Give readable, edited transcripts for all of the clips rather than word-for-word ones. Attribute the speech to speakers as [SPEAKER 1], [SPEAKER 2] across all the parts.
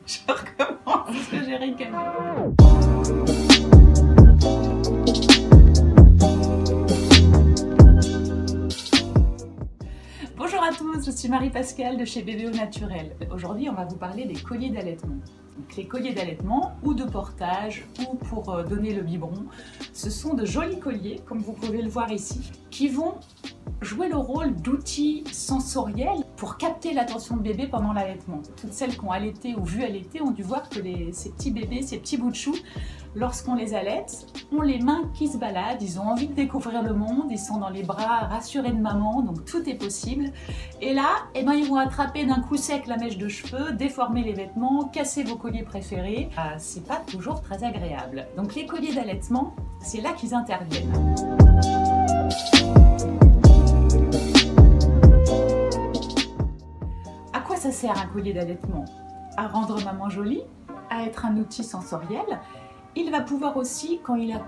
[SPEAKER 1] Je recommence parce que j'ai ricané. Bonjour à tous, je suis Marie-Pascale de chez Bébé au Naturel. Aujourd'hui, on va vous parler des colliers d'allaitement. Donc, les colliers d'allaitement ou de portage ou pour donner le biberon, ce sont de jolis colliers, comme vous pouvez le voir ici, qui vont jouer le rôle d'outils sensoriels pour capter l'attention de bébé pendant l'allaitement. Toutes celles qui ont allaité ou vu allaiter ont dû voir que ces petits bébés, ces petits bouts de chou, lorsqu'on les allaite, ont les mains qui se baladent, ils ont envie de découvrir le monde, ils sont dans les bras rassurés de maman, donc tout est possible. Et là, ils vont attraper d'un coup sec la mèche de cheveux, déformer les vêtements, casser vos colliers préférés. C'est pas toujours très agréable. Donc les colliers d'allaitement, c'est là qu'ils interviennent. À quoi ça sert un collier d'allaitement? À rendre maman jolie, à être un outil sensoriel. Il va pouvoir aussi, quand il a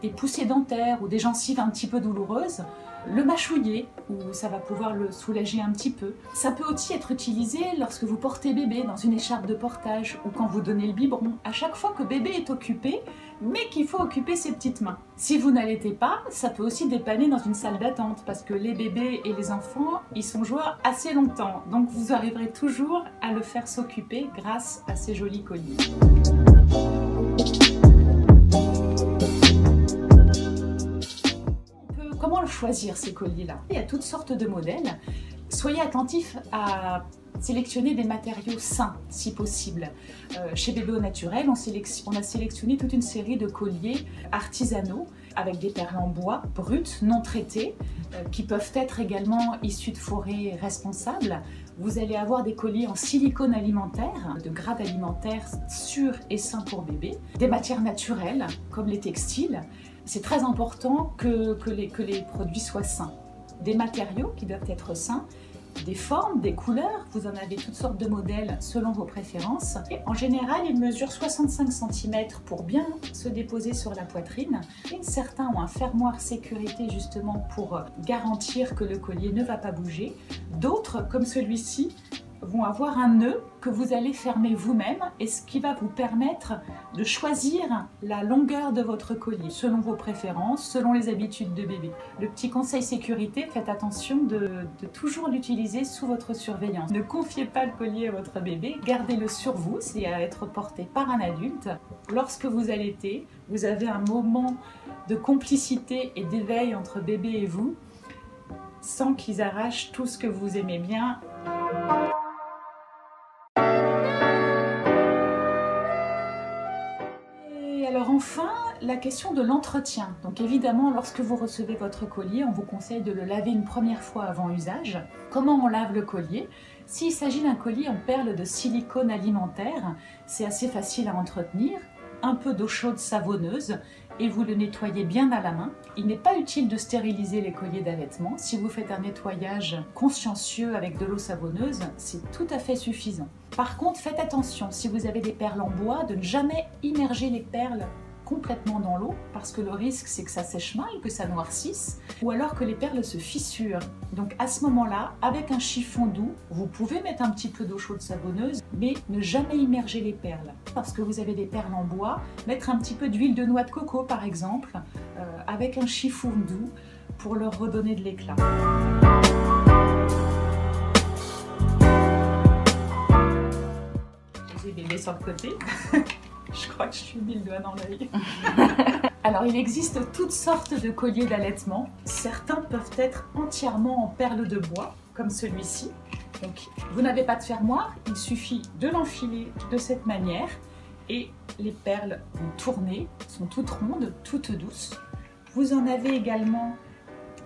[SPEAKER 1] des poussées dentaires ou des gencives un petit peu douloureuses, le mâchouiller, ou ça va pouvoir le soulager un petit peu. Ça peut aussi être utilisé lorsque vous portez bébé dans une écharpe de portage ou quand vous donnez le biberon, à chaque fois que bébé est occupé, mais qu'il faut occuper ses petites mains. Si vous n'allaitez pas, ça peut aussi dépanner dans une salle d'attente, parce que les bébés et les enfants, ils sont joueurs assez longtemps, donc vous arriverez toujours à le faire s'occuper grâce à ces jolis colliers. Comment le choisir, ces colliers-là? Il y a toutes sortes de modèles. Soyez attentifs à sélectionner des matériaux sains, si possible. Chez Bébé au Naturel, on a sélectionné toute une série de colliers artisanaux avec des perles en bois brutes, non traitées, qui peuvent être également issus de forêts responsables. Vous allez avoir des colliers en silicone alimentaire, de grade alimentaire sûr et sain pour bébé, des matières naturelles, comme les textiles. C'est très important que les produits soient sains. Des matériaux qui doivent être sains, des formes, des couleurs, vous en avez toutes sortes de modèles selon vos préférences. Et en général, ils mesurent 65 cm pour bien se déposer sur la poitrine. Et certains ont un fermoir sécurité justement pour garantir que le collier ne va pas bouger. D'autres, comme celui-ci, vont avoir un nœud que vous allez fermer vous-même et ce qui va vous permettre de choisir la longueur de votre collier selon vos préférences, selon les habitudes de bébé. Le petit conseil sécurité, faites attention de toujours l'utiliser sous votre surveillance. Ne confiez pas le collier à votre bébé, gardez-le sur vous, c'est à être porté par un adulte. Lorsque vous allaitez, vous avez un moment de complicité et d'éveil entre bébé et vous, sans qu'ils arrachent tout ce que vous aimez bien. Alors enfin, la question de l'entretien. Donc évidemment, lorsque vous recevez votre collier, on vous conseille de le laver une première fois avant usage. Comment on lave le collier? S'il s'agit d'un collier en perles de silicone alimentaire, c'est assez facile à entretenir. Un peu d'eau chaude savonneuse et vous le nettoyez bien à la main. Il n'est pas utile de stériliser les colliers d'allaitement. Si vous faites un nettoyage consciencieux avec de l'eau savonneuse, c'est tout à fait suffisant. Par contre, faites attention, si vous avez des perles en bois, de ne jamais immerger les perles complètement dans l'eau parce que le risque c'est que ça sèche mal, que ça noircisse ou alors que les perles se fissurent. Donc à ce moment-là, avec un chiffon doux, vous pouvez mettre un petit peu d'eau chaude savonneuse mais ne jamais immerger les perles. Parce que vous avez des perles en bois, mettre un petit peu d'huile de noix de coco par exemple avec un chiffon doux pour leur redonner de l'éclat. J'ai bébé sur le côté. Je crois que je suis mis le doigt dans l'œil. Alors, il existe toutes sortes de colliers d'allaitement. Certains peuvent être entièrement en perles de bois, comme celui-ci. Donc, vous n'avez pas de fermoir, il suffit de l'enfiler de cette manière et les perles vont tourner, sont toutes rondes, toutes douces. Vous en avez également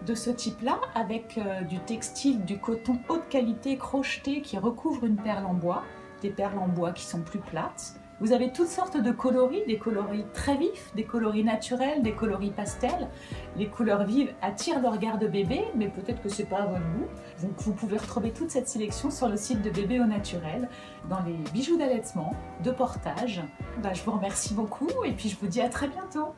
[SPEAKER 1] de ce type-là avec du textile, du coton haute qualité crocheté qui recouvre une perle en bois, des perles en bois qui sont plus plates. Vous avez toutes sortes de coloris, des coloris très vifs, des coloris naturels, des coloris pastels. Les couleurs vives attirent le regard de bébé, mais peut-être que c'est pas à votre goût. Donc vous pouvez retrouver toute cette sélection sur le site de Bébé au Naturel, dans les bijoux d'allaitement, de portage. Je vous remercie beaucoup et puis je vous dis à très bientôt.